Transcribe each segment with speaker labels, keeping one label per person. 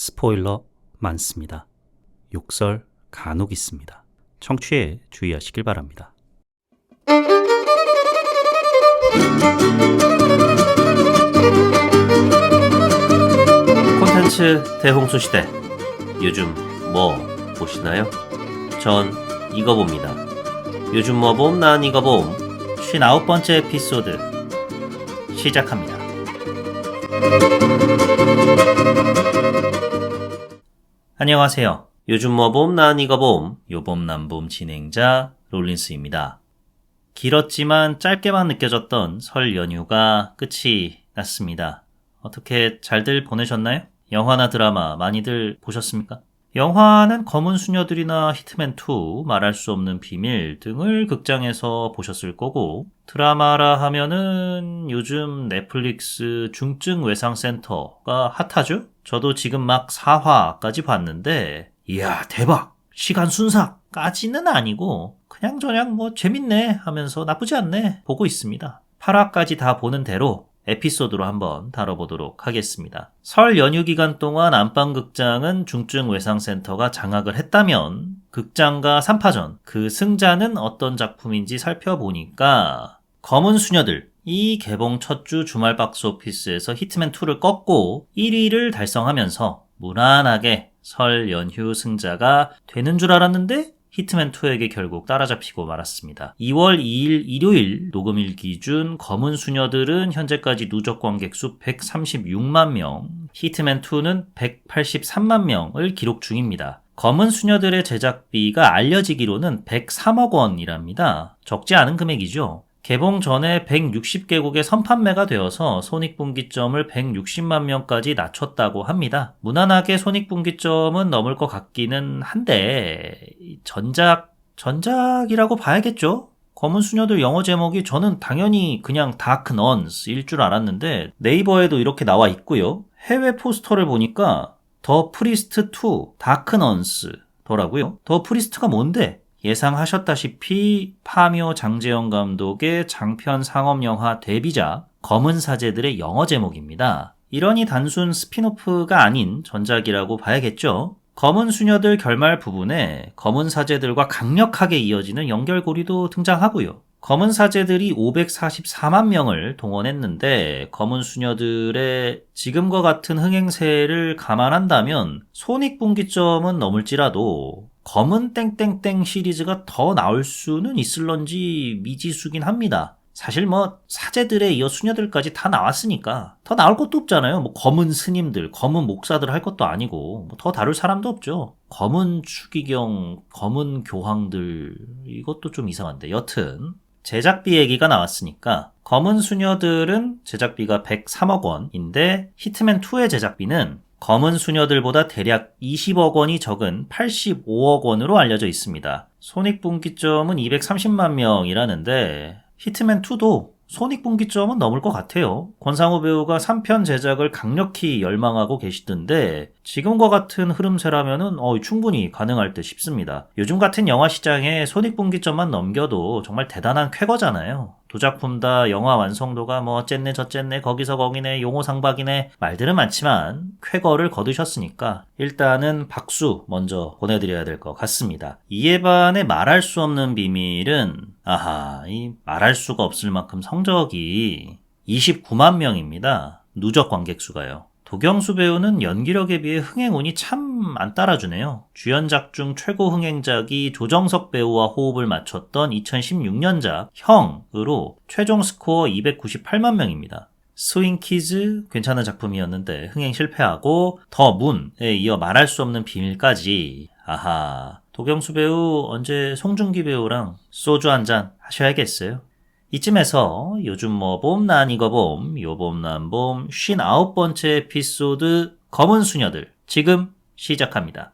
Speaker 1: 스포일러 많습니다. 욕설 간혹 있습니다. 청취에 주의하시길 바랍니다.
Speaker 2: 콘텐츠 대홍수시대, 요즘 뭐 보시나요? 전 이거 봅니다. 요즘 뭐 봄, 난 이거 봄 59번째 에피소드 시작합니다. 안녕하세요. 요즘 뭐 봄, 난 이거 봄 요봄 난봄 진행자 롤린스입니다. 길었지만 짧게만 느껴졌던 설 연휴가 끝이 났습니다. 어떻게 잘들 보내셨나요? 영화나 드라마 많이들 보셨습니까? 영화는 검은 수녀들이나 히트맨2, 말할 수 없는 비밀 등을 극장에서 보셨을 거고, 드라마라 하면은 요즘 넷플릭스 중증 외상센터가 핫하죠? 저도 지금 막 4화까지 봤는데, 이야 대박! 시간 순삭까지는 아니고 그냥저냥 뭐 재밌네 하면서 나쁘지 않네 보고 있습니다. 8화까지 다 보는 대로 에피소드로 한번 다뤄보도록 하겠습니다. 설 연휴 기간 동안 안방극장은 중증 외상센터가 장악을 했다면 극장과 3파전, 그 승자는 어떤 작품인지 살펴보니까 검은 수녀들, 이 개봉 첫 주 주말 박스오피스에서 히트맨2를 꺾고 1위를 달성하면서 무난하게 설 연휴 승자가 되는 줄 알았는데 히트맨2에게 결국 따라잡히고 말았습니다. 2월 2일 일요일 녹음일 기준 검은 수녀들은 현재까지 누적 관객 수 136만 명, 히트맨2는 183만 명을 기록 중입니다. 검은 수녀들의 제작비가 알려지기로는 103억 원이랍니다. 적지 않은 금액이죠. 개봉 전에 160개국에 선판매가 되어서 손익분기점을 160만 명까지 낮췄다고 합니다. 무난하게 손익분기점은 넘을 것 같기는 한데 전작이라고 봐야겠죠? 검은 수녀들 영어 제목이 저는 당연히 그냥 다크 넌스일 줄 알았는데 네이버에도 이렇게 나와 있고요. 해외 포스터를 보니까 더 프리스트 2 다크 넌스더라고요. 더 프리스트가 뭔데? 예상하셨다시피 파묘 장제영 감독의 장편 상업영화 데뷔작 검은 사제들의 영어 제목입니다. 이러니 단순 스핀오프가 아닌 전작이라고 봐야겠죠. 검은 수녀들 결말 부분에 검은 사제들과 강력하게 이어지는 연결고리도 등장하고요. 검은 사제들이 544만 명을 동원했는데 검은 수녀들의 지금과 같은 흥행세를 감안한다면 손익분기점은 넘을지라도 검은 땡땡땡 시리즈가 더 나올 수는 있을런지 미지수긴 합니다. 사실 뭐 사제들에 이어 수녀들까지 다 나왔으니까 더 나올 것도 없잖아요. 뭐 검은 스님들, 검은 목사들 할 것도 아니고 뭐 더 다룰 사람도 없죠. 검은 추기경, 검은 교황들 이것도 좀 이상한데 여튼 제작비 얘기가 나왔으니까 검은 수녀들은 제작비가 103억 원인데 히트맨2의 제작비는 검은 수녀들보다 대략 20억 원이 적은 85억 원으로 알려져 있습니다. 손익분기점은 230만 명이라는데 히트맨2도 손익분기점은 넘을 것 같아요. 권상우 배우가 3편 제작을 강력히 열망하고 계시던데 지금과 같은 흐름세라면은 충분히 가능할 듯 싶습니다. 요즘 같은 영화 시장에 손익분기점만 넘겨도 정말 대단한 쾌거잖아요. 두 작품 다 영화 완성도가 뭐 어쨌네 저쨌네 거기서 거기네 용호상박이네 말들은 많지만 쾌거를 거두셨으니까 일단은 박수 먼저 보내드려야 될 것 같습니다. 이에 반해 말할 수 없는 비밀은 이 말할 수가 없을 만큼 성적이 29만 명입니다. 누적 관객 수가요. 도경수 배우는 연기력에 비해 흥행운이 참 안 따라주네요. 주연작 중 최고 흥행작이 조정석 배우와 호흡을 맞췄던 2016년작 형으로 최종 스코어 298만 명입니다. 스윙키즈 괜찮은 작품이었는데 흥행 실패하고 더 문에 이어 말할 수 없는 비밀까지 도경수 배우 언제 송중기 배우랑 소주 한잔 하셔야겠어요. 이쯤에서 요즘 뭐 봄 난 이거 봄 요봄 난 봄 59번째 에피소드 검은 수녀들 지금 시작합니다.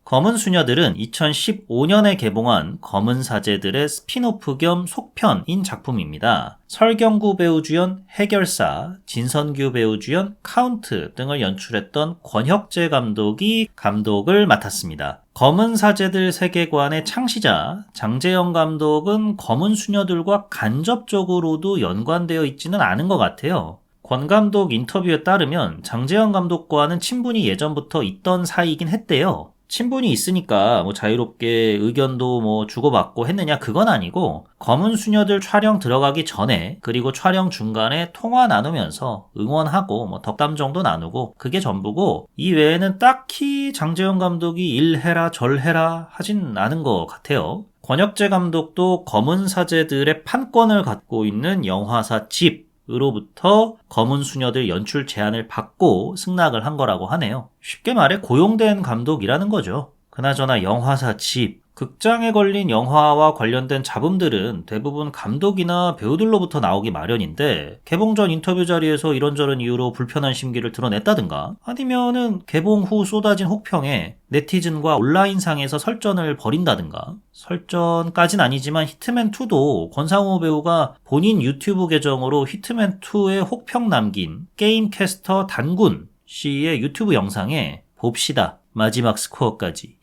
Speaker 2: 검은 수녀들은 2015년에 개봉한 검은 사제들의 스핀오프 겸 속편인 작품입니다. 설경구 배우 주연 해결사, 진선규 배우 주연 카운트 등을 연출했던 권혁재 감독이 감독을 맡았습니다. 검은 사제들 세계관의 창시자 장제영 감독은 검은 수녀들과 간접적으로도 연관되어 있지는 않은 것 같아요. 권 감독 인터뷰에 따르면 장재현 감독과는 친분이 예전부터 있던 사이이긴 했대요. 친분이 있으니까 뭐 자유롭게 의견도 뭐 주고받고 했느냐 그건 아니고 검은 수녀들 촬영 들어가기 전에 그리고 촬영 중간에 통화 나누면서 응원하고 뭐 덕담 정도 나누고 그게 전부고 이 외에는 딱히 장재현 감독이 일해라 절해라 하진 않은 것 같아요. 권혁재 감독도 검은 사제들의 판권을 갖고 있는 영화사 집으로부터 검은 수녀들 연출 제안을 받고 승낙을 한 거라고 하네요. 쉽게 말해 고용된 감독이라는 거죠. 그나저나 영화사 집, 극장에 걸린 영화와 관련된 잡음들은 대부분 감독이나 배우들로부터 나오기 마련인데 개봉 전 인터뷰 자리에서 이런저런 이유로 불편한 심기를 드러냈다든가 아니면은 개봉 후 쏟아진 혹평에 네티즌과 온라인상에서 설전을 벌인다든가 설전까진 아니지만 히트맨2도 권상우 배우가 본인 유튜브 계정으로 히트맨2의 혹평 남긴 게임 캐스터 단군 씨의 유튜브 영상에 봅시다. 마지막 스코어까지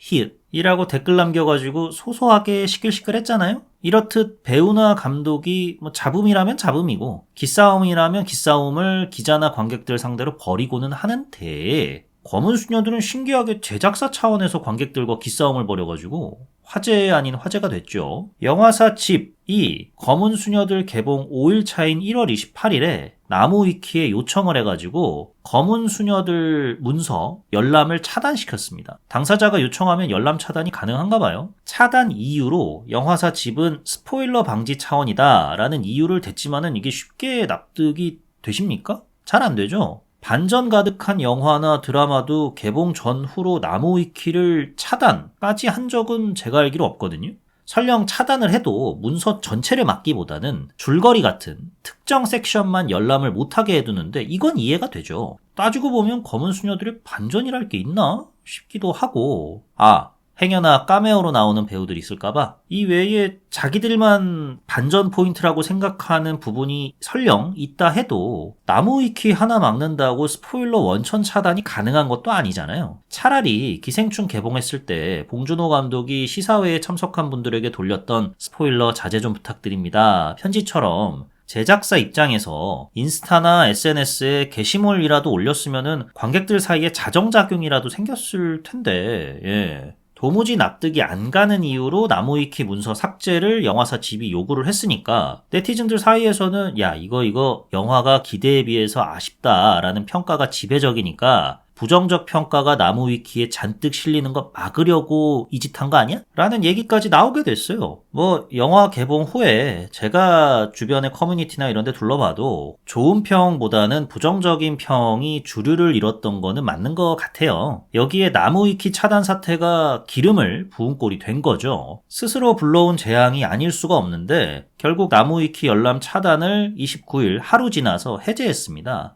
Speaker 2: 힛이라고 댓글 남겨가지고 소소하게 시끌시끌했잖아요. 이렇듯 배우나 감독이 뭐 잡음이라면 잡음이고 기싸움이라면 기싸움을 기자나 관객들 상대로 벌이고는 하는데 검은 수녀들은 신기하게 제작사 차원에서 관객들과 기싸움을 벌여가지고 화제 아닌 화제가 됐죠. 영화사 집이 검은 수녀들 개봉 5일 차인 1월 28일에 나무위키에 요청을 해가지고 검은 수녀들 문서 열람을 차단시켰습니다. 당사자가 요청하면 열람 차단이 가능한가 봐요. 차단 이유로 영화사 집은 스포일러 방지 차원이다 라는 이유를 댔지만은 이게 쉽게 납득이 되십니까? 잘 안 되죠. 반전 가득한 영화나 드라마도 개봉 전후로 나무위키를 차단까지 한 적은 제가 알기로 없거든요. 설령 차단을 해도 문서 전체를 막기보다는 줄거리 같은 특정 섹션만 열람을 못하게 해두는데 이건 이해가 되죠. 따지고 보면 검은 수녀들의 반전이랄 게 있나 싶기도 하고 행여나 카메오로 나오는 배우들이 있을까봐 이 외에 자기들만 반전 포인트라고 생각하는 부분이 설령 있다 해도 나무위키 하나 막는다고 스포일러 원천 차단이 가능한 것도 아니잖아요. 차라리 기생충 개봉했을 때 봉준호 감독이 시사회에 참석한 분들에게 돌렸던 스포일러 자제 좀 부탁드립니다 편지처럼 제작사 입장에서 인스타나 SNS에 게시물이라도 올렸으면은 관객들 사이에 자정작용이라도 생겼을 텐데 도무지 납득이 안 가는 이유로 나무위키 문서 삭제를 영화사 집이 요구를 했으니까 네티즌들 사이에서는 야 이거 영화가 기대에 비해서 아쉽다라는 평가가 지배적이니까 부정적 평가가 나무위키에 잔뜩 실리는 거 막으려고 이 짓 한 거 아니야? 라는 얘기까지 나오게 됐어요. 뭐 영화 개봉 후에 제가 주변의 커뮤니티나 이런 데 둘러봐도 좋은 평보다는 부정적인 평이 주류를 이뤘던 거는 맞는 것 같아요. 여기에 나무위키 차단 사태가 기름을 부은 꼴이 된 거죠. 스스로 불러온 재앙이 아닐 수가 없는데 결국 나무위키 열람 차단을 29일 하루 지나서 해제했습니다.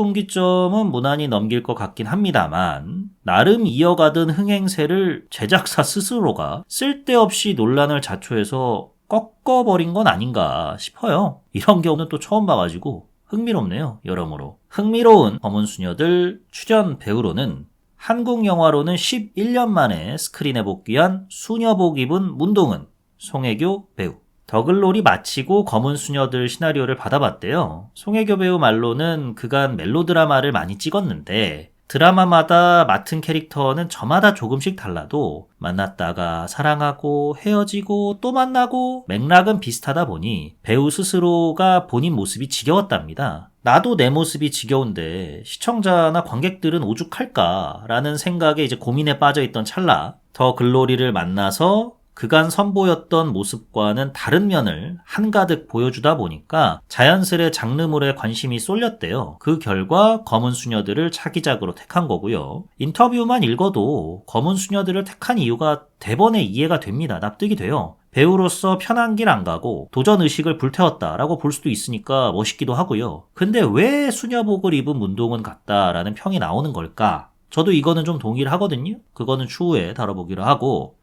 Speaker 2: 손익분기점은 무난히 넘길 것 같긴 합니다만 나름 이어가던 흥행세를 제작사 스스로가 쓸데없이 논란을 자초해서 꺾어버린 건 아닌가 싶어요. 이런 경우는 또 처음 봐가지고 흥미롭네요. 여러모로. 흥미로운 검은 수녀들 출연 배우로는 한국 영화로는 11년 만에 스크린에 복귀한 수녀복 입은 문동은, 송혜교 배우. 더글로리 마치고 검은 수녀들 시나리오를 받아봤대요. 송혜교 배우 말로는 그간 멜로드라마를 많이 찍었는데 드라마마다 맡은 캐릭터는 저마다 조금씩 달라도 만났다가 사랑하고 헤어지고 또 만나고 맥락은 비슷하다 보니 배우 스스로가 본인 모습이 지겨웠답니다. 나도 내 모습이 지겨운데 시청자나 관객들은 오죽할까라는 생각에 이제 고민에 빠져있던 찰나 더 글로리를 만나서 그간 선보였던 모습과는 다른 면을 한가득 보여주다 보니까 자연스레 장르물에 관심이 쏠렸대요. 그 결과 검은 수녀들을 차기작으로 택한 거고요. 인터뷰만 읽어도 검은 수녀들을 택한 이유가 대번에 이해가 됩니다. 납득이 돼요. 배우로서 편한 길 안 가고 도전의식을 불태웠다라고 볼 수도 있으니까 멋있기도 하고요. 근데 왜 수녀복을 입은 문동은 같다라는 평이 나오는 걸까? 저도 이거는 좀 동의를 하거든요. 그거는 추후에 다뤄보기로 하고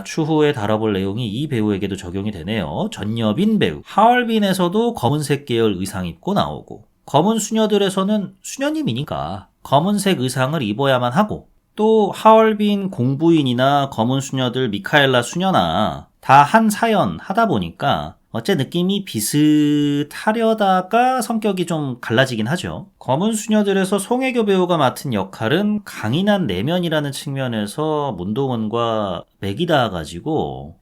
Speaker 2: 추후에 다뤄볼 내용이 이 배우에게도 적용이 되네요. 전여빈 배우. 하얼빈에서도 검은색 계열 의상 입고 나오고 검은 수녀들에서는 수녀님이니까 검은색 의상을 입어야만 하고 또 하얼빈 공부인이나 검은 수녀들 미카엘라 수녀나 다 한 사연 하다 보니까 어째 느낌이 비슷하려다가 성격이 좀 갈라지긴 하죠. 검은 수녀들에서 송혜교 배우가 맡은 역할은 강인한 내면이라는 측면에서 문동은과 맥이 닿아가지고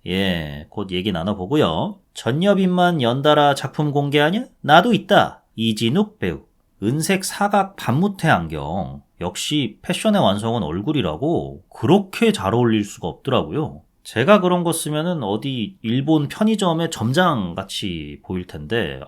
Speaker 2: 곧 얘기 나눠보고요. 전여빈만 연달아 작품 공개하냐? 나도 있다. 이진욱 배우. 은색 사각 반무태 안경. 역시 패션의 완성은 얼굴이라고 그렇게 잘 어울릴 수가 없더라고요. 제가 그런 거 쓰면은 어디 일본 편의점의 점장 같이 보일 텐데,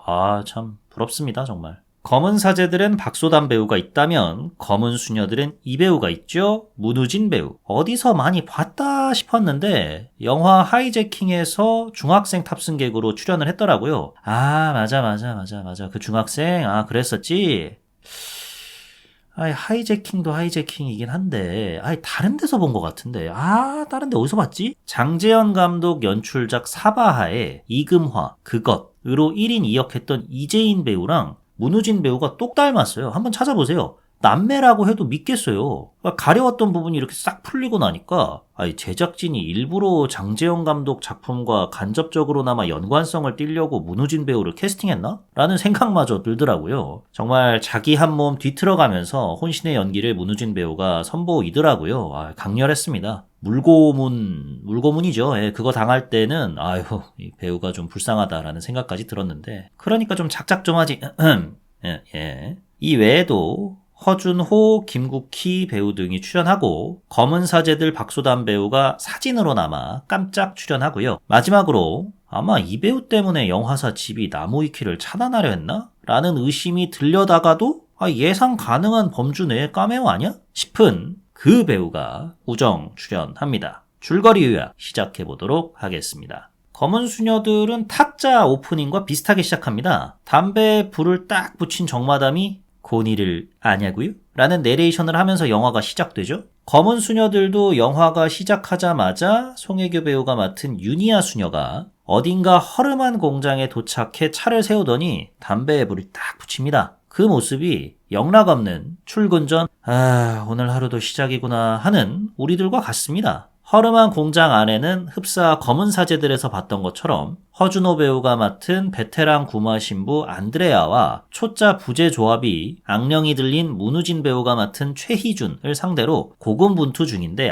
Speaker 2: 참 부럽습니다, 정말. 검은 사제들은 박소담 배우가 있다면, 검은 수녀들은 이 배우가 있죠? 문우진 배우. 어디서 많이 봤다 싶었는데, 영화 하이제킹에서 중학생 탑승객으로 출연을 했더라고요. 맞아. 그 중학생? 그랬었지? 하이제킹도 하이제킹이긴 한데, 다른 데서 본 것 같은데, 다른 데 어디서 봤지? 장재현 감독 연출작 사바하의 이금화, 그것으로 1인 2역 했던 이재인 배우랑 문우진 배우가 똑 닮았어요. 한번 찾아보세요. 남매라고 해도 믿겠어요. 가려웠던 부분이 이렇게 싹 풀리고 나니까 제작진이 일부러 장재현 감독 작품과 간접적으로나마 연관성을 띠려고 문우진 배우를 캐스팅했나? 라는 생각마저 들더라고요. 정말 자기 한 몸 뒤틀어가면서 혼신의 연기를 문우진 배우가 선보이더라고요. 강렬했습니다. 물고문이죠. 그거 당할 때는 이 배우가 좀 불쌍하다라는 생각까지 들었는데, 그러니까 좀 작작 좀 하지. 이 외에도 허준호, 김국희 배우 등이 출연하고, 검은 사제들 박소담 배우가 사진으로나마 깜짝 출연하고요. 마지막으로 아마 이 배우 때문에 영화사 집이 나무위키를 차단하려 했나? 라는 의심이 들려다가도 예상 가능한 범주 내의 까메오 아니야? 싶은 그 배우가 우정 출연합니다. 줄거리 요약 시작해보도록 하겠습니다. 검은 수녀들은 타짜 오프닝과 비슷하게 시작합니다. 담배에 불을 딱 붙인 정마담이 고니를 아냐고요? 라는 내레이션을 하면서 영화가 시작되죠. 검은 수녀들도 영화가 시작하자마자 송혜교 배우가 맡은 유니아 수녀가 어딘가 허름한 공장에 도착해 차를 세우더니 담배에 불을 딱 붙입니다. 그 모습이 영락없는 출근 전 오늘 하루도 시작이구나 하는 우리들과 같습니다. 허름한 공장 안에는 흡사 검은 사제들에서 봤던 것처럼 허준호 배우가 맡은 베테랑 구마 신부 안드레아와 초짜 부재 조합이 악령이 들린 문우진 배우가 맡은 최희준을 상대로 고군분투 중인데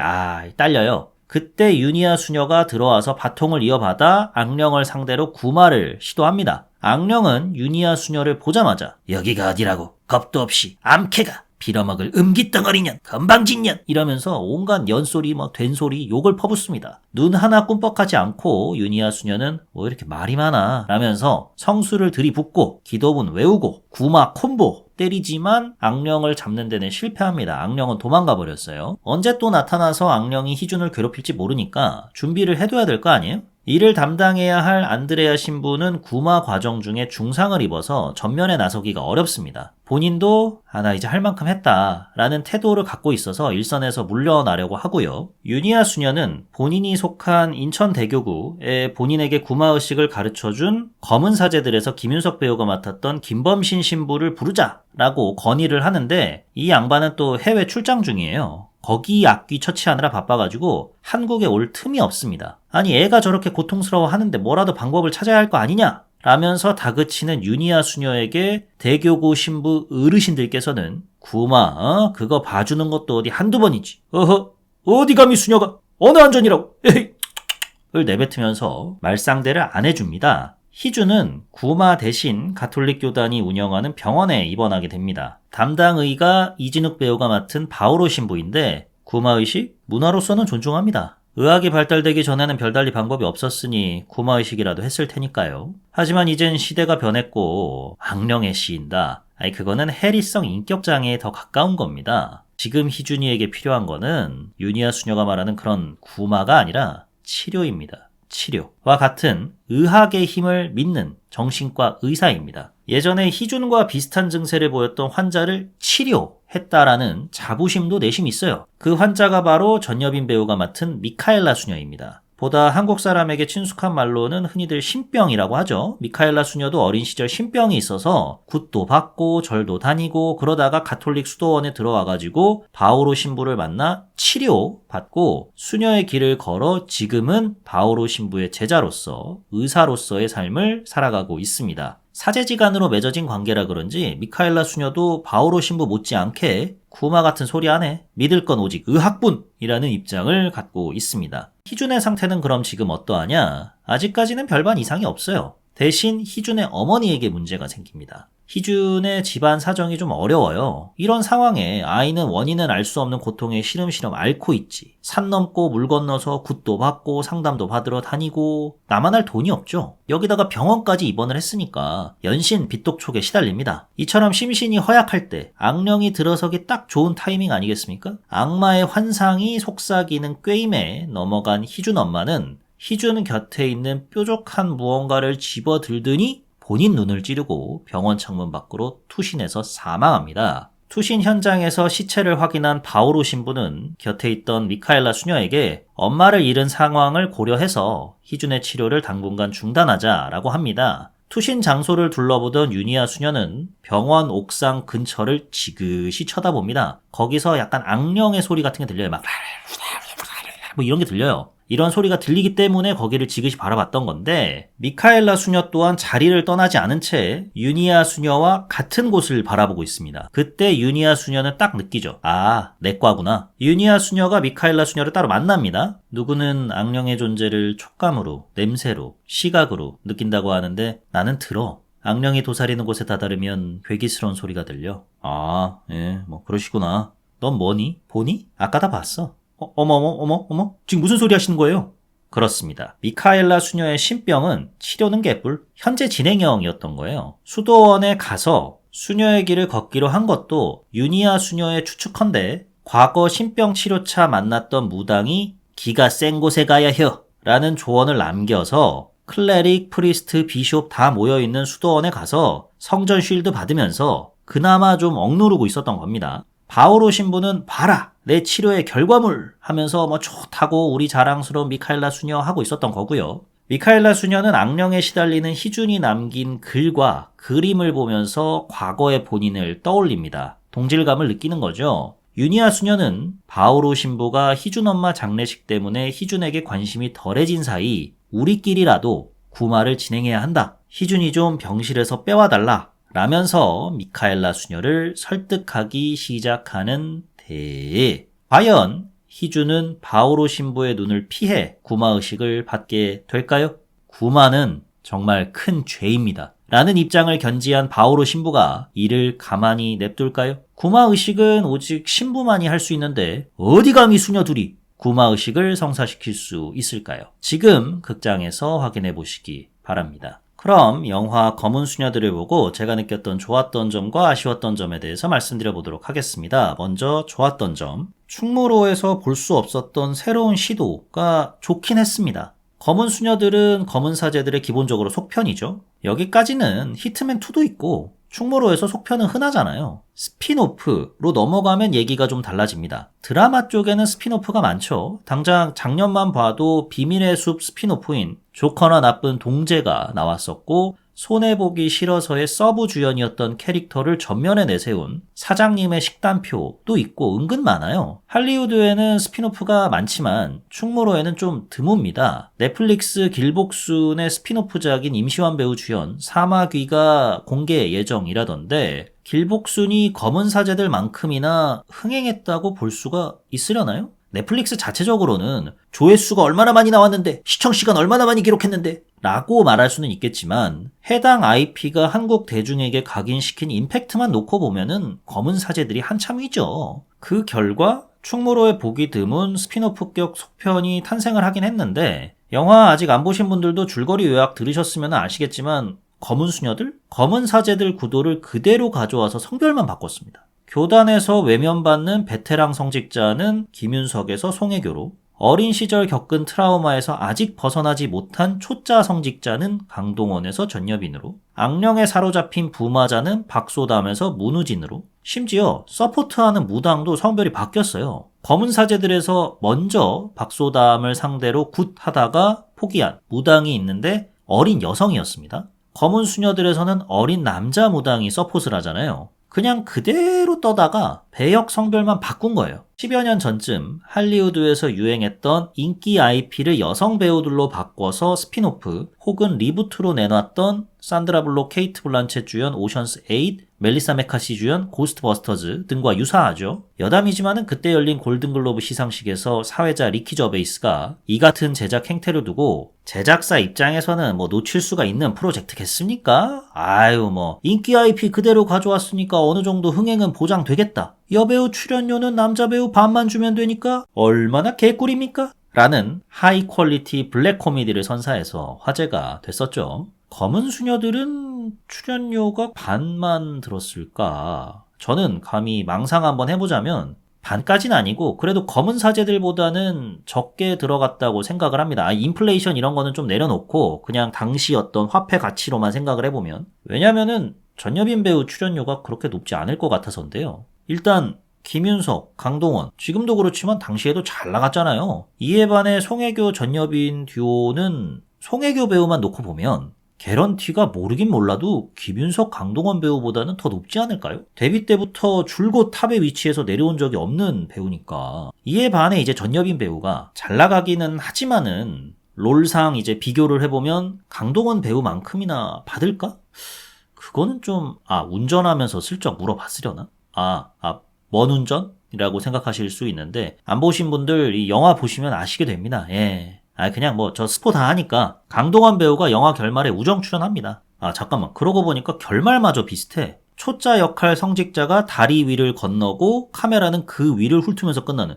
Speaker 2: 딸려요. 그때 유니아 수녀가 들어와서 바통을 이어받아 악령을 상대로 구마를 시도합니다. 악령은 유니아 수녀를 보자마자 여기가 어디라고 겁도 없이 암캐가 빌어먹을 음기덩어리년 건방진년 이러면서 온갖 연소리 된소리 욕을 퍼붓습니다. 눈 하나 꿈뻑하지 않고 유니아 수녀는 이렇게 말이 많아 라면서 성수를 들이붓고 기도문 외우고 구마 콤보 때리지만 악령을 잡는 데는 실패합니다. 악령은 도망가 버렸어요. 언제 또 나타나서 악령이 희준을 괴롭힐지 모르니까 준비를 해둬야 될 거 아니에요? 이를 담당해야 할 안드레아 신부는 구마 과정 중에 중상을 입어서 전면에 나서기가 어렵습니다. 본인도 나 이제 할 만큼 했다 라는 태도를 갖고 있어서 일선에서 물러나려고 하고요. 유니아 수녀는 본인이 속한 인천대교구에 본인에게 구마의식을 가르쳐준 검은 사제들에서 김윤석 배우가 맡았던 김범신 신부를 부르자 라고 건의를 하는데, 이 양반은 또 해외 출장 중이에요. 거기 악귀 처치하느라 바빠가지고 한국에 올 틈이 없습니다. 애가 저렇게 고통스러워 하는데 뭐라도 방법을 찾아야 할 거 아니냐? 라면서 다그치는 유니아 수녀에게 대교구 신부 어르신들께서는 구마 그거 봐주는 것도 어디 한두 번이지. 어디 감히 수녀가 어느 안전이라고 을 내뱉으면서 말상대를 안 해줍니다. 희준은 구마 대신 가톨릭 교단이 운영하는 병원에 입원하게 됩니다. 담당의가 이진욱 배우가 맡은 바오로 신부인데, 구마의식? 문화로서는 존중합니다. 의학이 발달되기 전에는 별달리 방법이 없었으니 구마의식이라도 했을 테니까요. 하지만 이젠 시대가 변했고 악령에 씌인다. 그거는 해리성 인격장애에 더 가까운 겁니다. 지금 희준이에게 필요한 거는 유니아 수녀가 말하는 그런 구마가 아니라 치료입니다. 치료와 같은 의학의 힘을 믿는 정신과 의사입니다. 예전에 희준과 비슷한 증세를 보였던 환자를 치료했다라는 자부심도 내심 있어요. 그 환자가 바로 전여빈 배우가 맡은 미카엘라 수녀입니다. 보다 한국 사람에게 친숙한 말로는 흔히들 신병이라고 하죠. 미카엘라 수녀도 어린 시절 신병이 있어서 굿도 받고 절도 다니고 그러다가 가톨릭 수도원에 들어와가지고 바오로 신부를 만나 치료받고 수녀의 길을 걸어 지금은 바오로 신부의 제자로서 의사로서의 삶을 살아가고 있습니다. 사제지간으로 맺어진 관계라 그런지 미카엘라 수녀도 바오로 신부 못지않게 구마 같은 소리 하네. 믿을 건 오직 의학분이라는 입장을 갖고 있습니다. 희준의 상태는 그럼 지금 어떠하냐? 아직까지는 별반 이상이 없어요. 대신 희준의 어머니에게 문제가 생깁니다. 희준의 집안 사정이 좀 어려워요. 이런 상황에 아이는 원인은 알 수 없는 고통에 시름시름 앓고 있지. 산 넘고 물 건너서 굿도 받고 상담도 받으러 다니고 나만 할 돈이 없죠. 여기다가 병원까지 입원을 했으니까 연신 빚독촉에 시달립니다. 이처럼 심신이 허약할 때 악령이 들어서기 딱 좋은 타이밍 아니겠습니까? 악마의 환상이 속삭이는 꾀임에 넘어간 희준 엄마는 희준 곁에 있는 뾰족한 무언가를 집어들더니 본인 눈을 찌르고 병원 창문 밖으로 투신해서 사망합니다. 투신 현장에서 시체를 확인한 바오로 신부는 곁에 있던 미카엘라 수녀에게 엄마를 잃은 상황을 고려해서 희준의 치료를 당분간 중단하자라고 합니다. 투신 장소를 둘러보던 유니아 수녀는 병원 옥상 근처를 지그시 쳐다봅니다. 거기서 약간 악령의 소리 같은 게 들려요. 막 뭐 이런 게 들려요. 이런 소리가 들리기 때문에 거기를 지그시 바라봤던 건데 미카엘라 수녀 또한 자리를 떠나지 않은 채 유니아 수녀와 같은 곳을 바라보고 있습니다. 그때 유니아 수녀는 딱 느끼죠. 아, 내 과구나. 유니아 수녀가 미카엘라 수녀를 따로 만납니다. 누구는 악령의 존재를 촉감으로, 냄새로, 시각으로 느낀다고 하는데 나는 들어. 악령이 도사리는 곳에 다다르면 괴기스러운 소리가 들려. 아, 예, 뭐 그러시구나. 넌 뭐니? 보니? 아까 다 봤어. 어머. 지금 무슨 소리 하시는 거예요? 그렇습니다. 미카엘라 수녀의 신병은 치료는 개뿔, 현재 진행형이었던 거예요. 수도원에 가서 수녀의 길을 걷기로 한 것도 유니아 수녀의 추측컨대 과거 신병 치료차 만났던 무당이 기가 센 곳에 가야 혀 라는 조언을 남겨서 클레릭, 프리스트, 비숍 다 모여있는 수도원에 가서 성전 쉴드 받으면서 그나마 좀 억누르고 있었던 겁니다. 바오로 신부는 봐라 내 치료의 결과물 하면서 뭐 좋다고 우리 자랑스러운 미카엘라 수녀 하고 있었던 거고요. 미카엘라 수녀는 악령에 시달리는 희준이 남긴 글과 그림을 보면서 과거의 본인을 떠올립니다. 동질감을 느끼는 거죠. 유니아 수녀는 바오로 신부가 희준 엄마 장례식 때문에 희준에게 관심이 덜해진 사이 우리끼리라도 구마를 진행해야 한다. 희준이 좀 병실에서 빼와달라. 라면서 미카엘라 수녀를 설득하기 시작하는 데 과연 희준은 바오로 신부의 눈을 피해 구마의식을 받게 될까요? 구마는 정말 큰 죄입니다. 라는 입장을 견지한 바오로 신부가 이를 가만히 냅둘까요? 구마의식은 오직 신부만이 할 수 있는데 어디 감히 수녀들이 구마의식을 성사시킬 수 있을까요? 지금 극장에서 확인해 보시기 바랍니다. 그럼 영화 검은 수녀들을 보고 제가 느꼈던 좋았던 점과 아쉬웠던 점에 대해서 말씀드려 보도록 하겠습니다. 먼저 좋았던 점, 충무로에서 볼 수 없었던 새로운 시도가 좋긴 했습니다. 검은 수녀들은 검은 사제들의 기본적으로 속편이죠. 여기까지는 히트맨2도 있고 충무로에서 속편은 흔하잖아요. 스핀오프로 넘어가면 얘기가 좀 달라집니다. 드라마 쪽에는 스핀오프가 많죠. 당장 작년만 봐도 비밀의 숲 스핀오프인 조커나 나쁜 동재가 나왔었고 손해보기 싫어서의 서브 주연이었던 캐릭터를 전면에 내세운 사장님의 식단표도 있고 은근 많아요. 할리우드에는 스핀오프가 많지만 충무로에는 좀 드뭅니다. 넷플릭스 길복순의 스핀오프작인 임시완 배우 주연 사마귀가 공개 예정이라던데 길복순이 검은 사제들만큼이나 흥행했다고 볼 수가 있으려나요? 넷플릭스 자체적으로는 조회수가 얼마나 많이 나왔는데 시청시간 얼마나 많이 기록했는데 라고 말할 수는 있겠지만 해당 IP가 한국 대중에게 각인시킨 임팩트만 놓고 보면은 검은 사제들이 한참 위죠. 그 결과 충무로에 보기 드문 스핀오프격 속편이 탄생을 하긴 했는데 영화 아직 안 보신 분들도 줄거리 요약 들으셨으면 아시겠지만 검은 수녀들? 검은 사제들 구도를 그대로 가져와서 성별만 바꿨습니다. 교단에서 외면받는 베테랑 성직자는 김윤석에서 송혜교로, 어린 시절 겪은 트라우마에서 아직 벗어나지 못한 초짜 성직자는 강동원에서 전여빈으로, 악령에 사로잡힌 부마자는 박소담에서 문우진으로, 심지어 서포트하는 무당도 성별이 바뀌었어요. 검은 사제들에서 먼저 박소담을 상대로 굿 하다가 포기한 무당이 있는데 어린 여성이었습니다. 검은 수녀들에서는 어린 남자 무당이 서폿을 하잖아요. 그냥 그대로 떠다가 배역 성별만 바꾼 거예요. 10여 년 전쯤 할리우드에서 유행했던 인기 IP를 여성 배우들로 바꿔서 스핀오프 혹은 리부트로 내놨던 산드라 블록, 케이트 블란쳇 주연 오션스 8, 멜리사 메카시 주연 고스트버스터즈 등과 유사하죠. 여담이지만은 그때 열린 골든글로브 시상식에서 사회자 리키 저베이스가 이 같은 제작 행태를 두고 제작사 입장에서는 뭐 놓칠 수가 있는 프로젝트겠습니까? 아유 뭐 인기 IP 그대로 가져왔으니까 어느 정도 흥행은 보장되겠다. 여배우 출연료는 남자 배우 반만 주면 되니까 얼마나 개꿀입니까? 라는 하이 퀄리티 블랙 코미디를 선사해서 화제가 됐었죠. 검은 수녀들은 출연료가 반만 들었을까? 저는 감히 망상 한번 해보자면 반까지는 아니고 그래도 검은 사제들보다는 적게 들어갔다고 생각을 합니다. 인플레이션 이런 거는 좀 내려놓고 그냥 당시 어떤 화폐 가치로만 생각을 해보면. 왜냐면은 전여빈 배우 출연료가 그렇게 높지 않을 것 같아서인데요. 일단 김윤석, 강동원 지금도 그렇지만 당시에도 잘 나갔잖아요. 이에 반해 송혜교, 전여빈 듀오는 송혜교 배우만 놓고 보면 개런티가 모르긴 몰라도 김윤석, 강동원 배우보다는 더 높지 않을까요? 데뷔 때부터 줄곧 탑의 위치에서 내려온 적이 없는 배우니까. 이에 반해 이제 전여빈 배우가 잘 나가기는 하지만은 롤상 이제 비교를 해보면 강동원 배우만큼이나 받을까? 그거는 좀 운전하면서 슬쩍 물어봤으려나? 먼 운전이라고 생각하실 수 있는데 안 보신 분들 이 영화 보시면 아시게 됩니다. 예. 그냥 뭐 저 스포 다 하니까 강동원 배우가 영화 결말에 우정 출연합니다. 잠깐만 그러고 보니까 결말마저 비슷해. 초짜 역할 성직자가 다리 위를 건너고 카메라는 그 위를 훑으면서 끝나는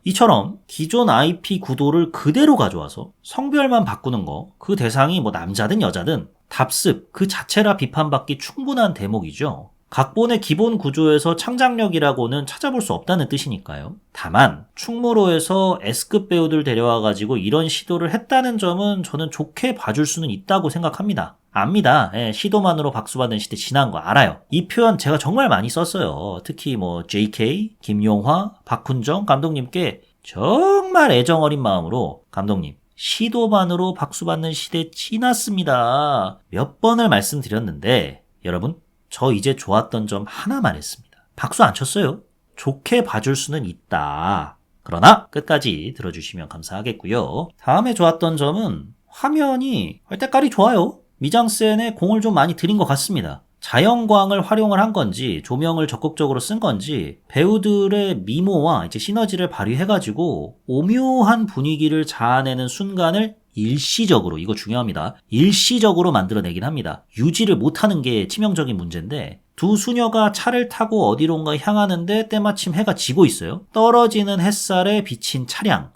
Speaker 2: 이처럼 기존 IP 구도를 그대로 가져와서 성별만 바꾸는 거 그 대상이 뭐 남자든 여자든 답습 그 자체라 비판받기 충분한 대목이죠. 각본의 기본 구조에서 창작력이라고는 찾아볼 수 없다는 뜻이니까요. 다만 충무로에서 S급 배우들 데려와가지고 이런 시도를 했다는 점은 저는 좋게 봐줄 수는 있다고 생각합니다. 압니다. 시도만으로 박수받는 시대 지난 거 알아요. 이 표현 제가 정말 많이 썼어요. 특히 뭐 JK, 김용화, 박훈정 감독님께 정말 애정 어린 마음으로 감독님 시도만으로 박수받는 시대 지났습니다. 몇 번을 말씀드렸는데 여러분 저 이제 좋았던 점 하나 말했습니다. 박수 안 쳤어요. 좋게 봐줄 수는 있다. 그러나 끝까지 들어주시면 감사하겠고요. 다음에 좋았던 점은 화면이 때깔이 좋아요. 미장센에 공을 좀 많이 들인 것 같습니다. 자연광을 활용을 한 건지 조명을 적극적으로 쓴 건지 배우들의 미모와 이제 시너지를 발휘해가지고 오묘한 분위기를 자아내는 순간을 일시적으로, 이거 중요합니다. 일시적으로 만들어내긴 합니다. 유지를 못하는 게 치명적인 문제인데 두 수녀가 차를 타고 어디론가 향하는데 때마침 해가 지고 있어요. 떨어지는 햇살에 비친 차량.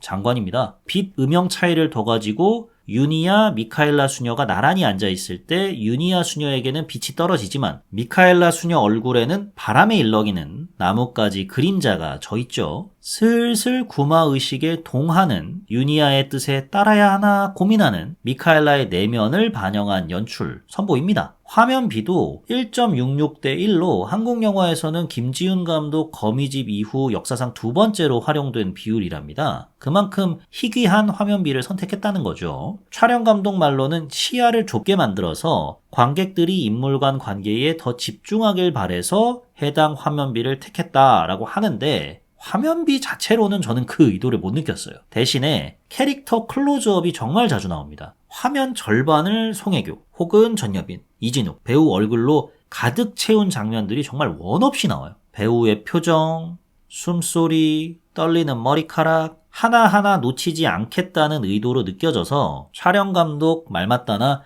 Speaker 2: 장관입니다. 빛 음영 차이를 둬가지고 유니아, 미카엘라 수녀가 나란히 앉아있을 때 유니아 수녀에게는 빛이 떨어지지만 미카엘라 수녀 얼굴에는 바람에 일렁이는 나뭇가지 그림자가 져있죠. 슬슬 구마의식에 동하는 유니아의 뜻에 따라야 하나 고민하는 미카엘라의 내면을 반영한 연출 선보입니다. 화면비도 1.66대 1로 한국 영화에서는 김지훈 감독 거미집 이후 역사상 두 번째로 활용된 비율이랍니다. 그만큼 희귀한 화면비를 선택했다는 거죠. 촬영 감독 말로는 시야를 좁게 만들어서 관객들이 인물 간 관계에 더 집중하길 바래서 해당 화면비를 택했다라고 하는데 화면비 자체로는 저는 그 의도를 못 느꼈어요. 대신에 캐릭터 클로즈업이 정말 자주 나옵니다. 화면 절반을 송혜교 혹은 전여빈, 이진욱 배우 얼굴로 가득 채운 장면들이 정말 원 없이 나와요. 배우의 표정, 숨소리, 떨리는 머리카락 하나하나 놓치지 않겠다는 의도로 느껴져서 촬영 감독 말 맞다나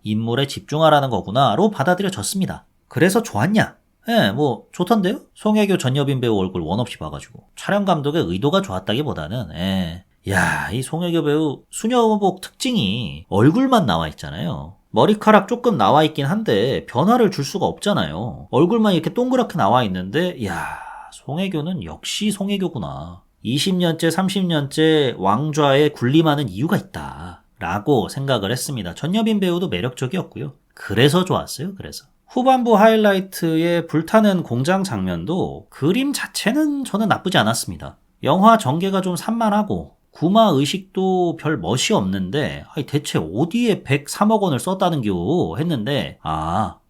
Speaker 2: 인물에 집중하라는 거구나로 받아들여졌습니다. 그래서 좋았냐? 뭐 좋던데요? 송혜교, 전여빈 배우 얼굴 원 없이 봐가지고 촬영 감독의 의도가 좋았다기보다는 이 송혜교 배우 수녀복 특징이 얼굴만 나와 있잖아요. 머리카락 조금 나와 있긴 한데 변화를 줄 수가 없잖아요. 얼굴만 이렇게 동그랗게 나와 있는데 송혜교는 역시 송혜교구나. 20년째 30년째 왕좌에 군림하는 이유가 있다 라고 생각을 했습니다. 전여빈 배우도 매력적이었고요. 그래서 좋았어요. 그래서 후반부 하이라이트의 불타는 공장 장면도 그림 자체는 저는 나쁘지 않았습니다. 영화 전개가 좀 산만하고 구마 의식도 별 멋이 없는데 대체 어디에 103억 원을 썼다는겨 했는데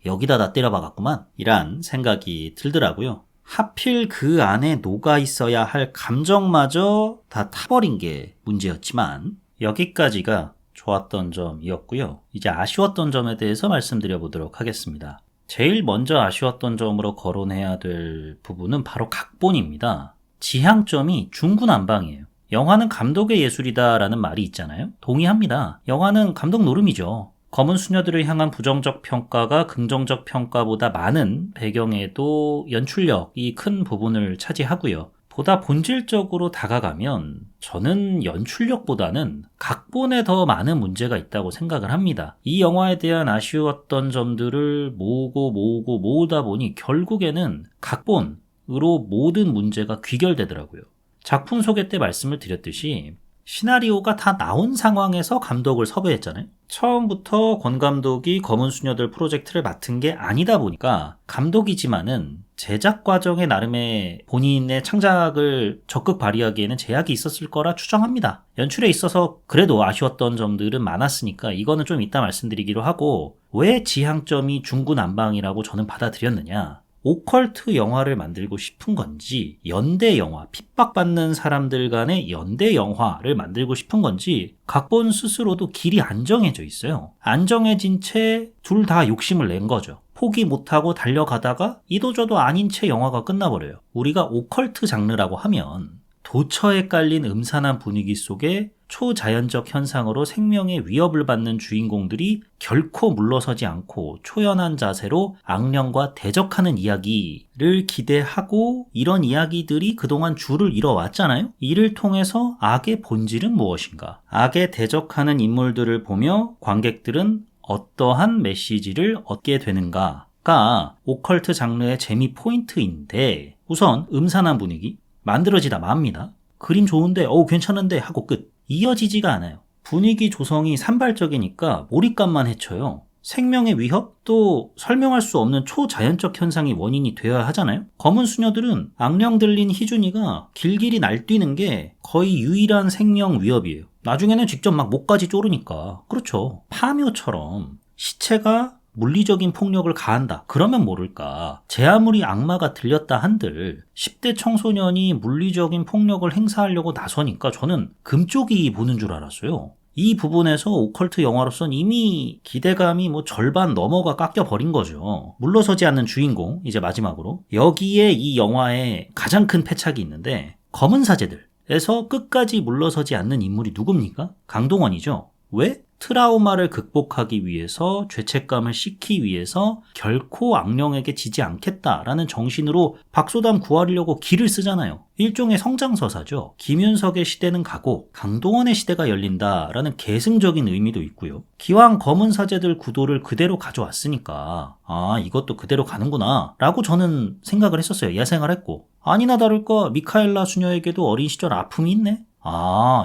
Speaker 2: 여기다 다 때려박았구만 이란 생각이 들더라고요. 하필 그 안에 녹아 있어야 할 감정마저 다 타버린 게 문제였지만 여기까지가 좋았던 점이었고요. 이제 아쉬웠던 점에 대해서 말씀드려 보도록 하겠습니다. 제일 먼저 아쉬웠던 점으로 거론해야 될 부분은 바로 각본입니다. 지향점이 중구난방이에요. 영화는 감독의 예술이다라는 말이 있잖아요. 동의합니다. 영화는 감독 노름이죠. 검은 수녀들을 향한 부정적 평가가 긍정적 평가보다 많은 배경에도 연출력이 큰 부분을 차지하고요. 보다 본질적으로 다가가면 저는 연출력보다는 각본에 더 많은 문제가 있다고 생각을 합니다. 이 영화에 대한 아쉬웠던 점들을 모으다 보니 결국에는 각본으로 모든 문제가 귀결되더라고요. 작품 소개 때 말씀을 드렸듯이 시나리오가 다 나온 상황에서 감독을 섭외했잖아요. 처음부터 권 감독이 검은 수녀들 프로젝트를 맡은 게 아니다 보니까 감독이지만은 제작 과정에 나름의 본인의 창작을 적극 발휘하기에는 제약이 있었을 거라 추정합니다. 연출에 있어서 그래도 아쉬웠던 점들은 많았으니까 이거는 좀 이따 말씀드리기로 하고, 왜 지향점이 중구난방이라고 저는 받아들였느냐. 오컬트 영화를 만들고 싶은 건지, 연대 영화, 핍박받는 사람들 간의 연대 영화를 만들고 싶은 건지 각본 스스로도 길이 안 정해져 있어요. 안 정해진 채 둘 다 욕심을 낸 거죠. 포기 못하고 달려가다가 이도저도 아닌 채 영화가 끝나버려요. 우리가 오컬트 장르라고 하면 도처에 깔린 음산한 분위기 속에 초자연적 현상으로 생명의 위협을 받는 주인공들이 결코 물러서지 않고 초연한 자세로 악령과 대적하는 이야기를 기대하고, 이런 이야기들이 그동안 줄을 이뤄왔잖아요. 이를 통해서 악의 본질은 무엇인가? 악에 대적하는 인물들을 보며 관객들은 어떠한 메시지를 얻게 되는가가 오컬트 장르의 재미 포인트인데, 우선 음산한 분위기 만들어지다 맙니다. 그림 좋은데 괜찮은데 하고 끝. 이어지지가 않아요. 분위기 조성이 산발적이니까 몰입감만 해쳐요. 생명의 위협도 설명할 수 없는 초자연적 현상이 원인이 되어야 하잖아요. 검은 수녀들은 악령 들린 희준이가 길길이 날뛰는 게 거의 유일한 생명 위협이에요. 나중에는 직접 막 목까지 쪼르니까. 그렇죠. 파묘처럼 시체가 물리적인 폭력을 가한다. 그러면 모를까. 제 아무리 악마가 들렸다 한들 10대 청소년이 물리적인 폭력을 행사하려고 나서니까 저는 금쪽이 보는 줄 알았어요. 이 부분에서 오컬트 영화로선 이미 기대감이 절반 넘어가 깎여버린 거죠. 물러서지 않는 주인공, 이제 마지막으로. 여기에 이 영화에 가장 큰 패착이 있는데, 검은 사제들에서 끝까지 물러서지 않는 인물이 누굽니까? 강동원이죠. 왜? 트라우마를 극복하기 위해서, 죄책감을 씻기 위해서 결코 악령에게 지지 않겠다라는 정신으로 박소담 구하려고 길을 쓰잖아요. 일종의 성장서사죠. 김윤석의 시대는 가고 강동원의 시대가 열린다라는 계승적인 의미도 있고요. 기왕 검은 사제들 구도를 그대로 가져왔으니까 이것도 그대로 가는구나 라고 저는 생각을 했었어요. 예상을 했고, 아니나 다를까 미카엘라 수녀에게도 어린 시절 아픔이 있네?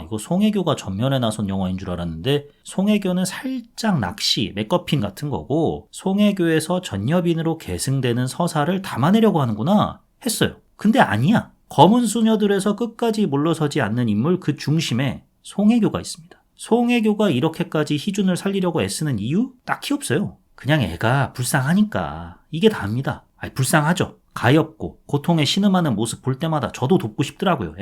Speaker 2: 이거 송혜교가 전면에 나선 영화인 줄 알았는데 송혜교는 살짝 낚시, 맥거핀 같은 거고, 송혜교에서 전여빈으로 계승되는 서사를 담아내려고 하는구나 했어요. 근데 아니야. 검은 수녀들에서 끝까지 물러서지 않는 인물 그 중심에 송혜교가 있습니다. 송혜교가 이렇게까지 희준을 살리려고 애쓰는 이유? 딱히 없어요. 그냥 애가 불쌍하니까. 이게 다입니다. 불쌍하죠. 가엾고 고통에 신음하는 모습 볼 때마다 저도 돕고 싶더라고요.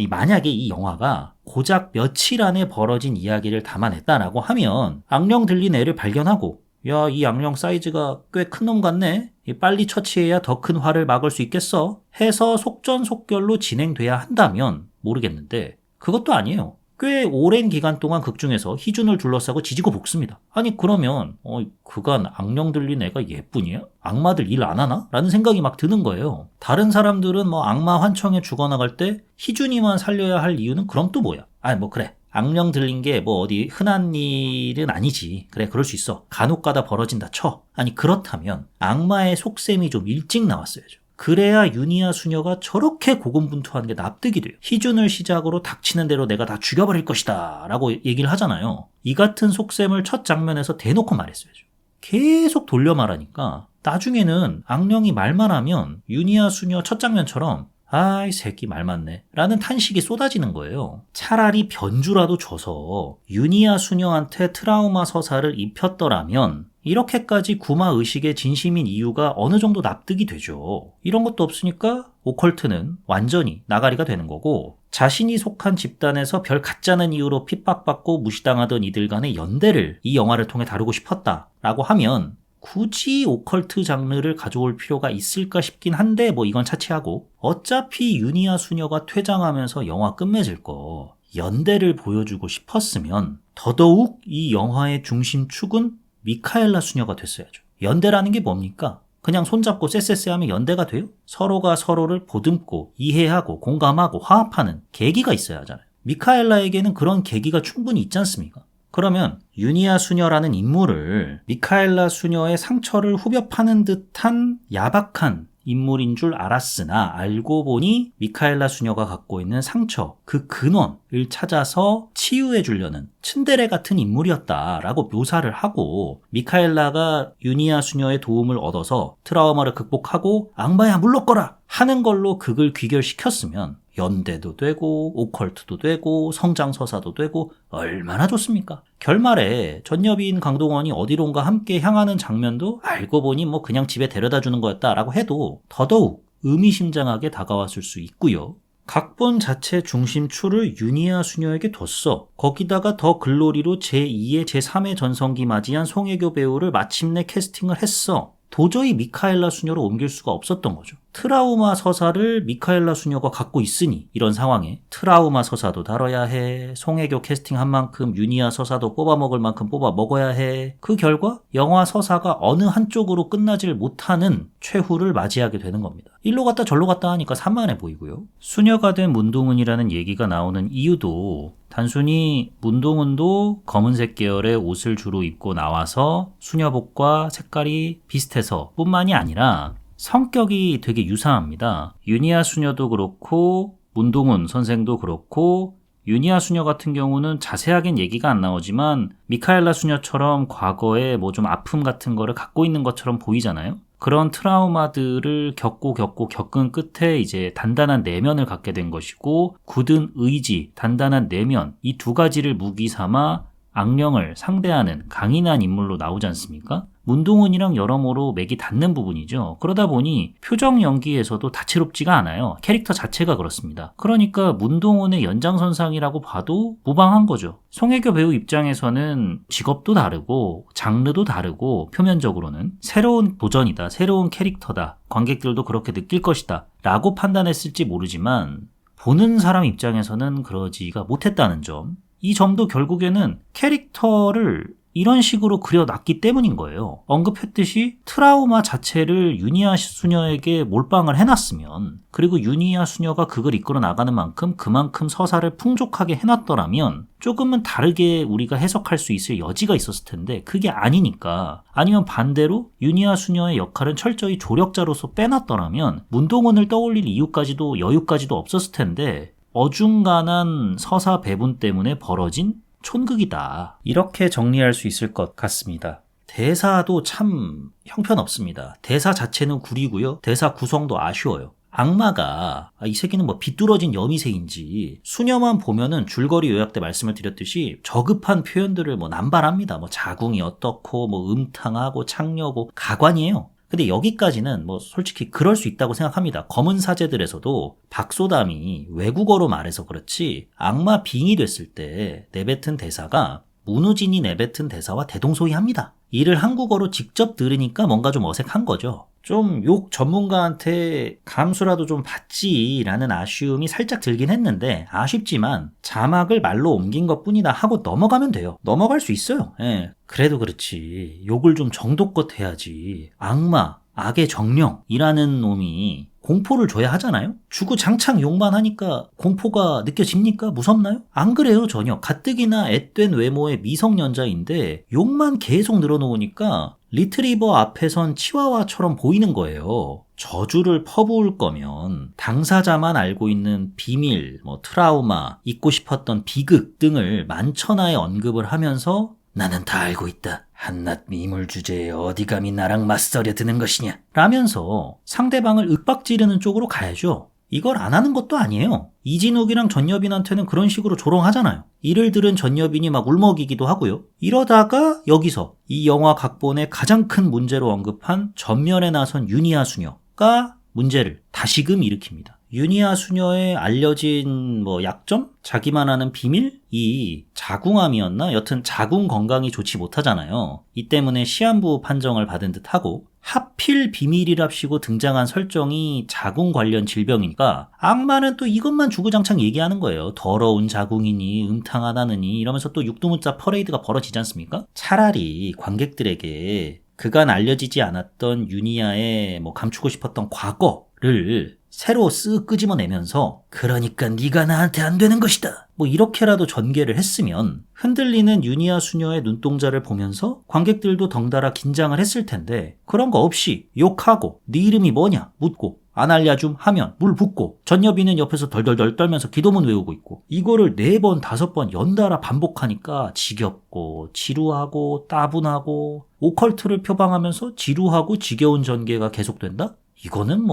Speaker 2: 만약에 이 영화가 고작 며칠 안에 벌어진 이야기를 담아냈다라고 하면 악령 들린 애를 발견하고, 야, 이 악령 사이즈가 꽤 큰 놈 같네? 빨리 처치해야 더 큰 화를 막을 수 있겠어? 해서 속전속결로 진행돼야 한다면 모르겠는데, 그것도 아니에요. 꽤 오랜 기간 동안 극중에서 희준을 둘러싸고 지지고 볶습니다. 아니 그러면 그간 악령 들린 애가 얘뿐이야? 악마들 일 안 하나? 라는 생각이 막 드는 거예요. 다른 사람들은 악마 환청에 죽어나갈 때 희준이만 살려야 할 이유는 그럼 또 뭐야? 그래. 악령 들린 게 어디 흔한 일은 아니지. 그래, 그럴 수 있어. 간혹가다 벌어진다 쳐. 아니 그렇다면 악마의 속셈이 좀 일찍 나왔어야죠. 그래야 유니아 수녀가 저렇게 고군분투하는 게 납득이 돼요. 희준을 시작으로 닥치는 대로 내가 다 죽여버릴 것이다 라고 얘기를 하잖아요. 이 같은 속셈을 첫 장면에서 대놓고 말했어야죠. 계속 돌려 말하니까 나중에는 악령이 말만 하면 유니아 수녀 첫 장면처럼 아이 새끼 말 맞네 라는 탄식이 쏟아지는 거예요. 차라리 변주라도 줘서 유니아 수녀한테 트라우마 서사를 입혔더라면 이렇게까지 구마 의식의 진심인 이유가 어느 정도 납득이 되죠. 이런 것도 없으니까 오컬트는 완전히 나가리가 되는 거고, 자신이 속한 집단에서 별 같자는 이유로 핍박받고 무시당하던 이들 간의 연대를 이 영화를 통해 다루고 싶었다라고 하면 굳이 오컬트 장르를 가져올 필요가 있을까 싶긴 한데 뭐 이건 차치하고, 어차피 유니아 수녀가 퇴장하면서 영화 끝맺을 거 연대를 보여주고 싶었으면 더더욱 이 영화의 중심축은 미카엘라 수녀가 됐어야죠. 연대라는 게 뭡니까? 그냥 손잡고 쎄쎄쎄 하면 연대가 돼요? 서로가 서로를 보듬고 이해하고 공감하고 화합하는 계기가 있어야 하잖아요. 미카엘라에게는 그런 계기가 충분히 있지 않습니까? 그러면 유니아 수녀라는 인물을 미카엘라 수녀의 상처를 후벼 파는 듯한 야박한 인물인 줄 알았으나 알고 보니 미카엘라 수녀가 갖고 있는 상처, 그 근원을 찾아서 치유해 주려는 츤데레 같은 인물이었다라고 묘사를 하고, 미카엘라가 유니아 수녀의 도움을 얻어서 트라우마를 극복하고 악마야 물러거라 하는 걸로 극을 귀결시켰으면 연대도 되고 오컬트도 되고 성장서사도 되고 얼마나 좋습니까? 결말에 전여빈 강동원이 어디론가 함께 향하는 장면도 알고 보니 뭐 그냥 집에 데려다 주는 거였다라고 해도 더더욱 의미심장하게 다가왔을 수 있고요. 각본 자체 중심추를 유니아 수녀에게 뒀어. 거기다가 더 글로리로 제2의 제3의 전성기 맞이한 송혜교 배우를 마침내 캐스팅을 했어. 도저히 미카엘라 수녀로 옮길 수가 없었던 거죠. 트라우마 서사를 미카엘라 수녀가 갖고 있으니 이런 상황에 트라우마 서사도 다뤄야 해. 송혜교 캐스팅한 만큼 유니아 서사도 뽑아먹을 만큼 뽑아먹어야 해. 그 결과 영화 서사가 어느 한쪽으로 끝나질 못하는 최후를 맞이하게 되는 겁니다. 일로 갔다 절로 갔다 하니까 산만해 보이고요. 수녀가 된 문동은이라는 얘기가 나오는 이유도 단순히 문동은도 검은색 계열의 옷을 주로 입고 나와서 수녀복과 색깔이 비슷해서 뿐만이 아니라 성격이 되게 유사합니다. 유니아 수녀도 그렇고 문동은 선생도 그렇고, 유니아 수녀 같은 경우는 자세하게는 얘기가 안 나오지만 미카엘라 수녀처럼 과거에 뭐 좀 아픔 같은 거를 갖고 있는 것처럼 보이잖아요. 그런 트라우마들을 겪은 끝에 이제 단단한 내면을 갖게 된 것이고, 굳은 의지, 단단한 내면, 이 두 가지를 무기 삼아 악령을 상대하는 강인한 인물로 나오지 않습니까? 문동은이랑 여러모로 맥이 닿는 부분이죠. 그러다 보니 표정 연기에서도 다채롭지가 않아요. 캐릭터 자체가 그렇습니다. 그러니까 문동은의 연장선상이라고 봐도 무방한 거죠. 송혜교 배우 입장에서는 직업도 다르고 장르도 다르고 표면적으로는 새로운 도전이다, 새로운 캐릭터다, 관객들도 그렇게 느낄 것이다 라고 판단했을지 모르지만 보는 사람 입장에서는 그러지가 못했다는 점, 이 점도 결국에는 캐릭터를 이런 식으로 그려놨기 때문인 거예요. 언급했듯이 트라우마 자체를 유니아 수녀에게 몰빵을 해놨으면, 그리고 유니아 수녀가 그걸 이끌어 나가는 만큼 그만큼 서사를 풍족하게 해놨더라면 조금은 다르게 우리가 해석할 수 있을 여지가 있었을 텐데 그게 아니니까, 아니면 반대로 유니아 수녀의 역할은 철저히 조력자로서 빼놨더라면 문동은을 떠올릴 이유까지도 여유까지도 없었을 텐데 어중간한 서사 배분 때문에 벌어진 촌극이다. 이렇게 정리할 수 있을 것 같습니다. 대사도 참 형편없습니다. 대사 자체는 구리고요. 대사 구성도 아쉬워요. 악마가 이 새끼는 뭐 비뚤어진 여미새인지 수녀만 보면은 줄거리 요약 때 말씀을 드렸듯이 저급한 표현들을 뭐 남발합니다. 뭐 자궁이 어떻고 뭐 음탕하고 창녀고 가관이에요. 근데 여기까지는 뭐 솔직히 그럴 수 있다고 생각합니다. 검은 사제들에서도 박소담이 외국어로 말해서 그렇지 악마 빙이 됐을 때 내뱉은 대사가 문우진이 내뱉은 대사와 대동소이합니다. 이를 한국어로 직접 들으니까 뭔가 좀 어색한 거죠. 좀 욕 전문가한테 감수라도 좀 받지라는 아쉬움이 살짝 들긴 했는데, 아쉽지만 자막을 말로 옮긴 것뿐이다 하고 넘어가면 돼요. 넘어갈 수 있어요. 예. 그래도 그렇지 욕을 좀 정도껏 해야지. 악마, 악의 정령이라는 놈이 공포를 줘야 하잖아요? 주구장창 욕만 하니까 공포가 느껴집니까? 무섭나요? 안 그래요, 전혀. 가뜩이나 앳된 외모의 미성년자인데 욕만 계속 늘어놓으니까 리트리버 앞에선 치와와처럼 보이는 거예요. 저주를 퍼부을 거면 당사자만 알고 있는 비밀, 트라우마, 잊고 싶었던 비극 등을 만천하에 언급을 하면서 나는 다 알고 있다. 한낱 미물 주제에 어디 감히 나랑 맞서려 드는 것이냐. 라면서 상대방을 윽박지르는 쪽으로 가야죠. 이걸 안 하는 것도 아니에요. 이진욱이랑 전여빈한테는 그런 식으로 조롱하잖아요. 이를 들은 전여빈이 막 울먹이기도 하고요. 이러다가 여기서 이 영화 각본의 가장 큰 문제로 언급한 전면에 나선 윤희아 수녀가 문제를 다시금 일으킵니다. 윤희아 수녀의 알려진 약점? 자기만 아는 비밀이 자궁암이었나? 여튼 자궁 건강이 좋지 못하잖아요. 이 때문에 시한부 판정을 받은 듯하고 하필 비밀이랍시고 등장한 설정이 자궁 관련 질병이니까 악마는 또 이것만 주구장창 얘기하는 거예요. 더러운 자궁이니 음탕하다느니 이러면서 또 육두문자 퍼레이드가 벌어지지 않습니까? 차라리 관객들에게 그간 알려지지 않았던 윤희아의 감추고 싶었던 과거를 새로 쓱 끄집어내면서 그러니까 네가 나한테 안 되는 것이다. 이렇게라도 전개를 했으면 흔들리는 윤희아 수녀의 눈동자를 보면서 관객들도 덩달아 긴장을 했을 텐데 그런 거 없이 욕하고 네 이름이 뭐냐 묻고 안 알려줌 하면 물 붓고 전여빈은 옆에서 덜덜덜 떨면서 기도문 외우고 있고 이거를 4번 5번 연달아 반복하니까 지겹고 지루하고 따분하고 오컬트를 표방하면서 지루하고 지겨운 전개가 계속된다? 이거는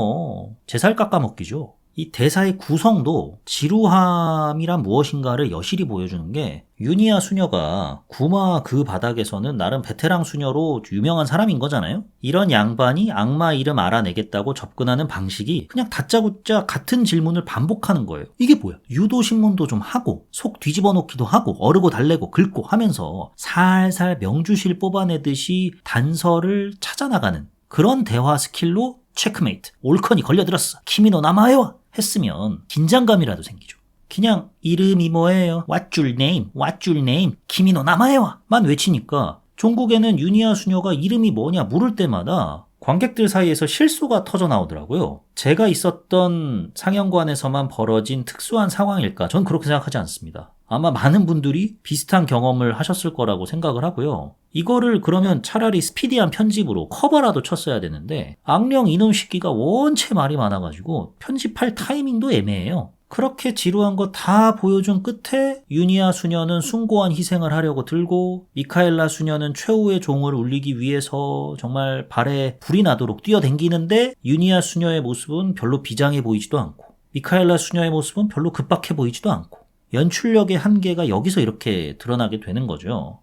Speaker 2: 제 살 깎아먹기죠. 이 대사의 구성도 지루함이란 무엇인가를 여실히 보여주는 게 윤희아 수녀가 구마 그 바닥에서는 나름 베테랑 수녀로 유명한 사람인 거잖아요. 이런 양반이 악마 이름 알아내겠다고 접근하는 방식이 그냥 다짜고짜 같은 질문을 반복하는 거예요. 이게 뭐야? 유도신문도 좀 하고 속 뒤집어 놓기도 하고 어르고 달래고 긁고 하면서 살살 명주실 뽑아내듯이 단서를 찾아나가는 그런 대화 스킬로 체크메이트, 올컨이 걸려들었어. 키미노 나마에와 했으면 긴장감이라도 생기죠. 그냥 이름이 뭐예요? What's your name? What's your name? 키미노 나마에와만 외치니까 종국에는 윤희아 수녀가 이름이 뭐냐 물을 때마다 관객들 사이에서 실소가 터져 나오더라고요. 제가 있었던 상영관에서만 벌어진 특수한 상황일까? 전 그렇게 생각하지 않습니다. 아마 많은 분들이 비슷한 경험을 하셨을 거라고 생각을 하고요. 이거를 그러면 차라리 스피디한 편집으로 커버라도 쳤어야 되는데 악령 이놈 새끼가 원체 말이 많아가지고 편집할 타이밍도 애매해요. 그렇게 지루한 거 다 보여준 끝에 윤희아 수녀는 숭고한 희생을 하려고 들고 미카엘라 수녀는 최후의 종을 울리기 위해서 정말 발에 불이 나도록 뛰어댕기는데 윤희아 수녀의 모습은 별로 비장해 보이지도 않고 미카엘라 수녀의 모습은 별로 급박해 보이지도 않고 연출력의 한계가 여기서 이렇게 드러나게 되는 거죠.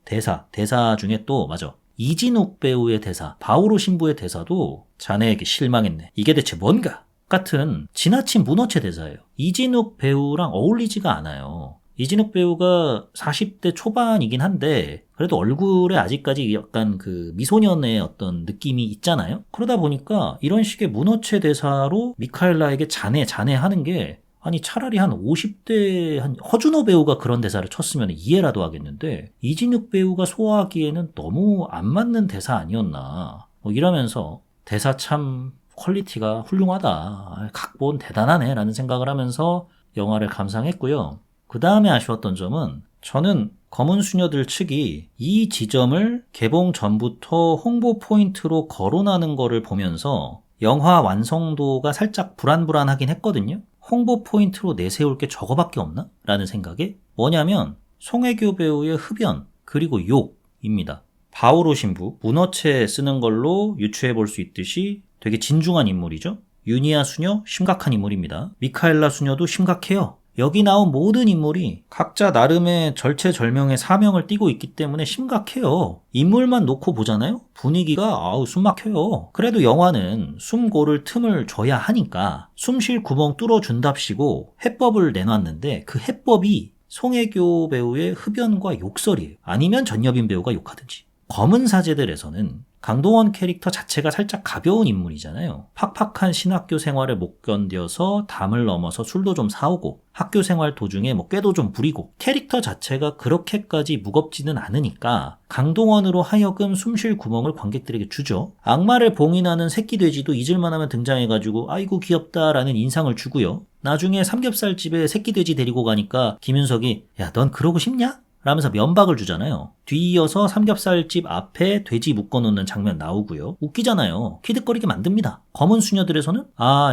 Speaker 2: 대사 중에 또 맞아. 이진욱 배우의 대사, 바오로 신부의 대사도 자네에게 실망했네. 이게 대체 뭔가? 같은 지나친 문어체 대사예요. 이진욱 배우랑 어울리지가 않아요. 이진욱 배우가 40대 초반이긴 한데 그래도 얼굴에 아직까지 약간 그 미소년의 어떤 느낌이 있잖아요. 그러다 보니까 이런 식의 문어체 대사로 미카엘라에게 자네 하는 게 아니 차라리 한 50대 한 허준호 배우가 그런 대사를 쳤으면 이해라도 하겠는데 이진욱 배우가 소화하기에는 너무 안 맞는 대사 아니었나 이러면서 대사 참 퀄리티가 훌륭하다. 각본 대단하네 라는 생각을 하면서 영화를 감상했고요. 그 다음에 아쉬웠던 점은 저는 검은 수녀들 측이 이 지점을 개봉 전부터 홍보 포인트로 거론하는 거를 보면서 영화 완성도가 살짝 불안불안하긴 했거든요. 홍보 포인트로 내세울 게 저거밖에 없나? 라는 생각에 뭐냐면 송혜교 배우의 흡연 그리고 욕입니다. 바오로 신부, 문어체 쓰는 걸로 유추해 볼 수 있듯이 되게 진중한 인물이죠. 윤희아 수녀 심각한 인물입니다. 미카엘라 수녀도 심각해요. 여기 나온 모든 인물이 각자 나름의 절체절명의 사명을 띠고 있기 때문에 심각해요. 인물만 놓고 보잖아요? 분위기가 숨 막혀요. 그래도 영화는 숨 고를 틈을 줘야 하니까 숨 쉴 구멍 뚫어준답시고 해법을 내놨는데 그 해법이 송혜교 배우의 흡연과 욕설이에요. 아니면 전여빈 배우가 욕하든지. 검은 사제들에서는 강동원 캐릭터 자체가 살짝 가벼운 인물이잖아요. 팍팍한 신학교 생활을 못 견뎌서 담을 넘어서 술도 좀 사오고 학교 생활 도중에 꾀도 좀 부리고 캐릭터 자체가 그렇게까지 무겁지는 않으니까 강동원으로 하여금 숨쉴 구멍을 관객들에게 주죠. 악마를 봉인하는 새끼 돼지도 잊을만 하면 등장해가지고 아이고 귀엽다라는 인상을 주고요. 나중에 삼겹살집에 새끼 돼지 데리고 가니까 김윤석이 야 넌 그러고 싶냐? 라면서 면박을 주잖아요. 뒤이어서 삼겹살집 앞에 돼지 묶어놓는 장면 나오고요. 웃기잖아요. 키득거리게 만듭니다. 검은 수녀들에서는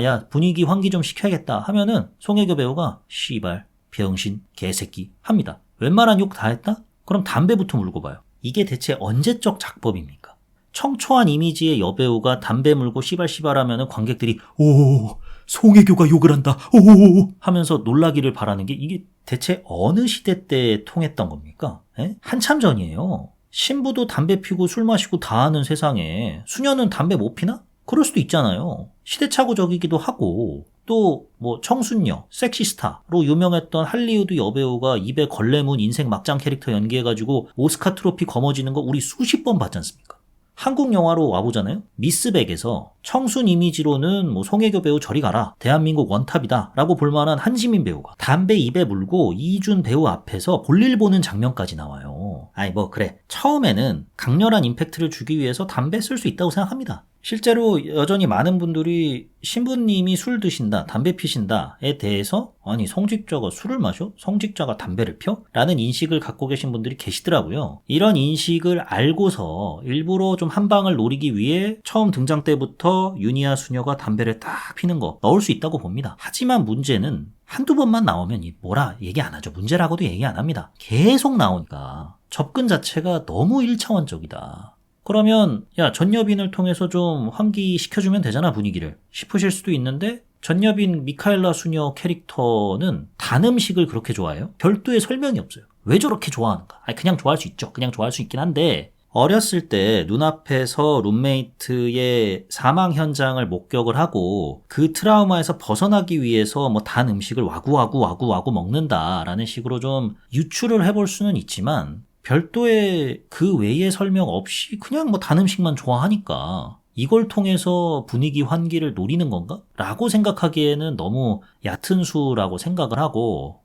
Speaker 2: 야 분위기 환기 좀 시켜야겠다 하면은 송혜교 배우가 씨발 병신 개새끼 합니다. 웬만한 욕 다 했다? 그럼 담배부터 물고 봐요. 이게 대체 언제적 작법입니까? 청초한 이미지의 여배우가 담배 물고 씨발씨발 하면은 관객들이 오 송혜교가 욕을 한다 오 하면서 놀라기를 바라는 게 이게 대체 어느 시대 때 통했던 겁니까? 에? 한참 전이에요. 신부도 담배 피고 술 마시고 다 하는 세상에 수녀는 담배 못 피나? 그럴 수도 있잖아요. 시대착오적이기도 하고 또 뭐 청순녀, 섹시스타로 유명했던 할리우드 여배우가 입에 걸레문 인생 막장 캐릭터 연기해가지고 오스카 트로피 거머쥐는 거 우리 수십 번 봤지 않습니까? 한국 영화로 와보잖아요. 미스백에서 청순 이미지로는 뭐 송혜교 배우 저리 가라 대한민국 원탑이다 라고 볼만한 한지민 배우가 담배 입에 물고 이준 배우 앞에서 볼일 보는 장면까지 나와요. 아니 뭐 그래 처음에는 강렬한 임팩트를 주기 위해서 담배 쓸 수 있다고 생각합니다. 실제로 여전히 많은 분들이 신부님이 술 드신다, 담배 피신다에 대해서 아니 성직자가 술을 마셔? 성직자가 담배를 펴? 라는 인식을 갖고 계신 분들이 계시더라고요. 이런 인식을 알고서 일부러 좀 한 방을 노리기 위해 처음 등장 때부터 윤희아 수녀가 담배를 딱 피는 거 넣을 수 있다고 봅니다. 하지만 문제는 한두 번만 나오면 뭐라 얘기 안 하죠. 문제라고도 얘기 안 합니다. 계속 나오니까 접근 자체가 너무 1차원적이다. 그러면 야 전여빈을 통해서 좀 환기시켜주면 되잖아 분위기를 싶으실 수도 있는데 전여빈 미카엘라 수녀 캐릭터는 단 음식을 그렇게 좋아해요? 별도의 설명이 없어요. 왜 저렇게 좋아하는가? 아니 그냥 좋아할 수 있죠. 그냥 좋아할 수 있긴 한데 어렸을 때 눈앞에서 룸메이트의 사망 현장을 목격을 하고 그 트라우마에서 벗어나기 위해서 뭐 단 음식을 와구 먹는다라는 식으로 좀 유추를 해볼 수는 있지만 별도의 그 외의 설명 없이 그냥 뭐 단 음식만 좋아하니까 이걸 통해서 분위기 환기를 노리는 건가? 라고 생각하기에는 너무 얕은 수라고 생각을 하고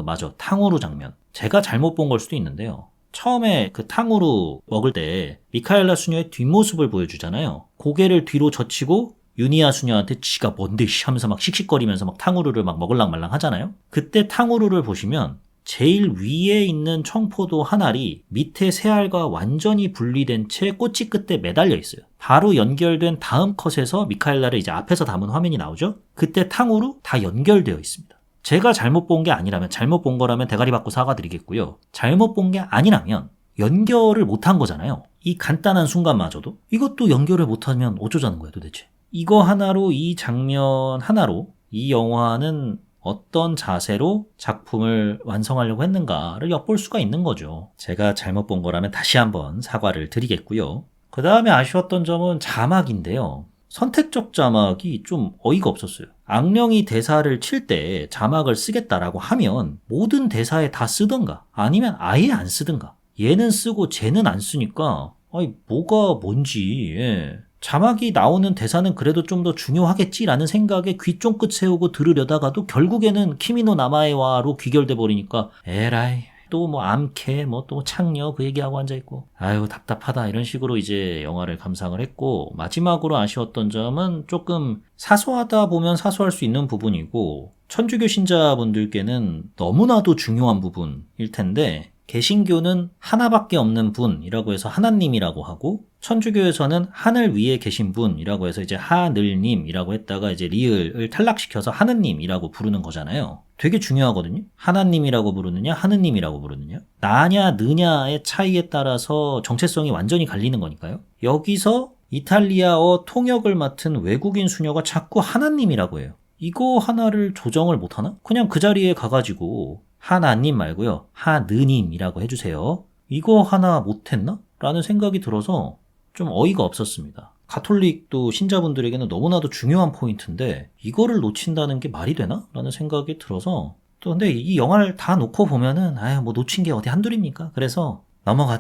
Speaker 2: 맞아. 탕후루 장면. 제가 잘못 본 걸 수도 있는데요. 처음에 그 탕후루 먹을 때 미카엘라 수녀의 뒷모습을 보여주잖아요. 고개를 뒤로 젖히고 윤희아 수녀한테 지가 뭔데 하면서 막 씩씩거리면서 막 탕후루를 막 먹을랑 말랑 하잖아요. 그때 탕후루를 보시면 제일 위에 있는 청포도 한 알이 밑에 세 알과 완전히 분리된 채 꼬치 끝에 매달려 있어요. 바로 연결된 다음 컷에서 미카엘라를 이제 앞에서 담은 화면이 나오죠. 그때 탕후루 다 연결되어 있습니다. 제가 잘못 본 게 아니라면 잘못 본 거라면 대가리 받고 사과드리겠고요. 잘못 본 게 아니라면 연결을 못한 거잖아요. 이 간단한 순간마저도 이것도 연결을 못하면 어쩌자는 거야 도대체. 이거 하나로 이 장면 하나로 이 영화는 어떤 자세로 작품을 완성하려고 했는가를 엿볼 수가 있는 거죠. 제가 잘못 본 거라면 다시 한번 사과를 드리겠고요. 그 다음에 아쉬웠던 점은 자막인데요. 선택적 자막이 좀 어이가 없었어요. 악령이 대사를 칠 때 자막을 쓰겠다라고 하면 모든 대사에 다 쓰던가 아니면 아예 안 쓰든가 얘는 쓰고 쟤는 안 쓰니까 아니 뭐가 뭔지 자막이 나오는 대사는 그래도 좀 더 중요하겠지라는 생각에 귀 쫑긋 세우고 들으려다가도 결국에는 키미노 나마에와로 귀결돼 버리니까 에라이 또 뭐 암캐 뭐 또 창녀 그 얘기하고 앉아있고 아유 답답하다 이런 식으로 이제 영화를 감상을 했고 마지막으로 아쉬웠던 점은 조금 사소하다 보면 사소할 수 있는 부분이고 천주교 신자분들께는 너무나도 중요한 부분일 텐데 개신교는 하나밖에 없는 분이라고 해서 하나님이라고 하고 천주교에서는 하늘 위에 계신 분이라고 해서 이제 하늘님이라고 했다가 이제 리을을 탈락시켜서 하느님이라고 부르는 거잖아요. 되게 중요하거든요. 하나님이라고 부르느냐 하느님이라고 부르느냐 나냐 느냐의 차이에 따라서 정체성이 완전히 갈리는 거니까요. 여기서 이탈리아어 통역을 맡은 외국인 수녀가 자꾸 하나님이라고 해요. 이거 하나를 조정을 못하나? 그냥 그 자리에 가가지고 하나님 말고요. 하느님이라고 해주세요. 이거 하나 못했나? 라는 생각이 들어서 좀 어이가 없었습니다. 가톨릭도 신자분들에게는 너무나도 중요한 포인트인데 이거를 놓친다는 게 말이 되나? 라는 생각이 들어서 또 근데 이 영화를 다 놓고 보면은 뭐 놓친 게 어디 한둘입니까? 그래서 넘어가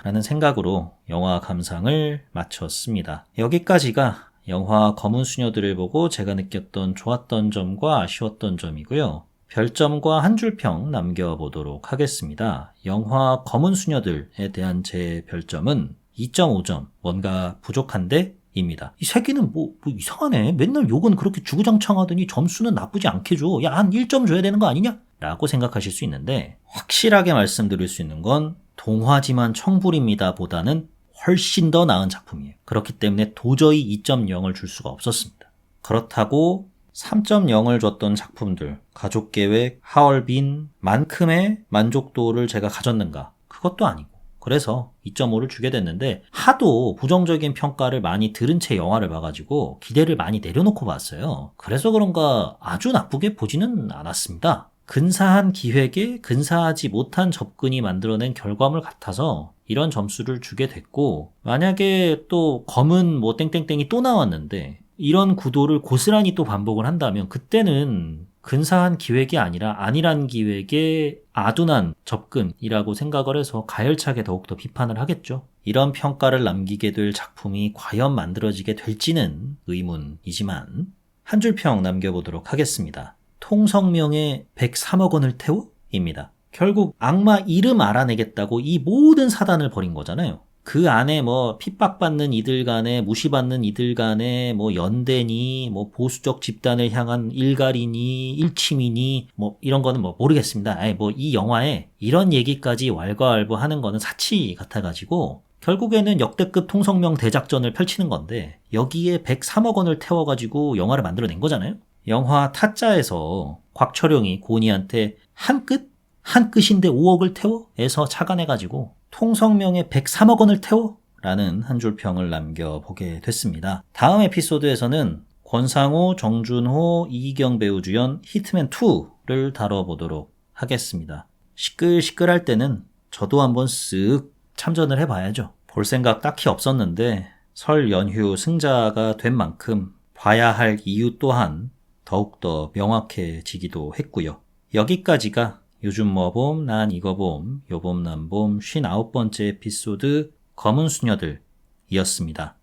Speaker 2: 라는 생각으로 영화 감상을 마쳤습니다. 여기까지가 영화 검은 수녀들을 보고 제가 느꼈던 좋았던 점과 아쉬웠던 점이고요. 별점과 한 줄 평 남겨보도록 하겠습니다. 영화 검은 수녀들에 대한 제 별점은 2.5점, 뭔가 부족한데 입니다. 이 새끼는 뭐 이상하네. 맨날 욕은 그렇게 주구장창하더니 점수는 나쁘지 않게 줘. 야, 한 1점 줘야 되는 거 아니냐? 라고 생각하실 수 있는데 확실하게 말씀드릴 수 있는 건 동화지만 청불입니다 보다는 훨씬 더 나은 작품이에요. 그렇기 때문에 도저히 2.0을 줄 수가 없었습니다. 그렇다고 3.0을 줬던 작품들, 가족계획, 하얼빈 만큼의 만족도를 제가 가졌는가? 그것도 아니고. 그래서 2.5를 주게 됐는데 하도 부정적인 평가를 많이 들은 채 영화를 봐가지고 기대를 많이 내려놓고 봤어요. 그래서 그런가 아주 나쁘게 보지는 않았습니다. 근사한 기획에 근사하지 못한 접근이 만들어낸 결과물 같아서 이런 점수를 주게 됐고, 만약에 또 검은 뭐 땡땡땡이 또 나왔는데 이런 구도를 고스란히 또 반복을 한다면 그때는 근사한 기획이 아니라 안일한 기획의 아둔한 접근이라고 생각을 해서 가열차게 더욱더 비판을 하겠죠. 이런 평가를 남기게 될 작품이 과연 만들어지게 될지는 의문이지만 한 줄 평 남겨보도록 하겠습니다. 통성명에 103억 원을 태워? 입니다. 결국 악마 이름 알아내겠다고 이 모든 사단을 벌인 거잖아요. 그 안에 뭐 핍박받는 이들 간에 무시받는 이들 간에 뭐 연대니 뭐 보수적 집단을 향한 일갈이니 일침이니 뭐 이런 거는 뭐 모르겠습니다. 뭐 이 영화에 이런 얘기까지 왈가왈부하는 거는 사치 같아가지고 결국에는 역대급 통성명 대작전을 펼치는 건데 여기에 103억 원을 태워가지고 영화를 만들어낸 거잖아요. 영화 타짜에서 곽철용이 고니한테 한 끝인데 5억을 태워? 에서 착안해가지고 통성명에 103억 원을 태워? 라는 한 줄 평을 남겨보게 됐습니다. 다음 에피소드에서는 권상우, 정준호, 이희경 배우 주연 히트맨2를 다뤄보도록 하겠습니다. 시끌시끌할 때는 저도 한번 쓱 참전을 해봐야죠. 볼 생각 딱히 없었는데 설 연휴 승자가 된 만큼 봐야 할 이유 또한 더욱더 명확해지기도 했고요. 여기까지가 요즘 뭐 봄, 난 이거 봄, 요봄 난 봄 59번째 에피소드 검은 수녀들이었습니다.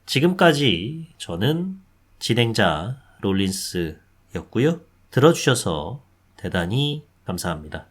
Speaker 2: 지금까지 저는 진행자 롤린스였고요. 들어주셔서 대단히 감사합니다.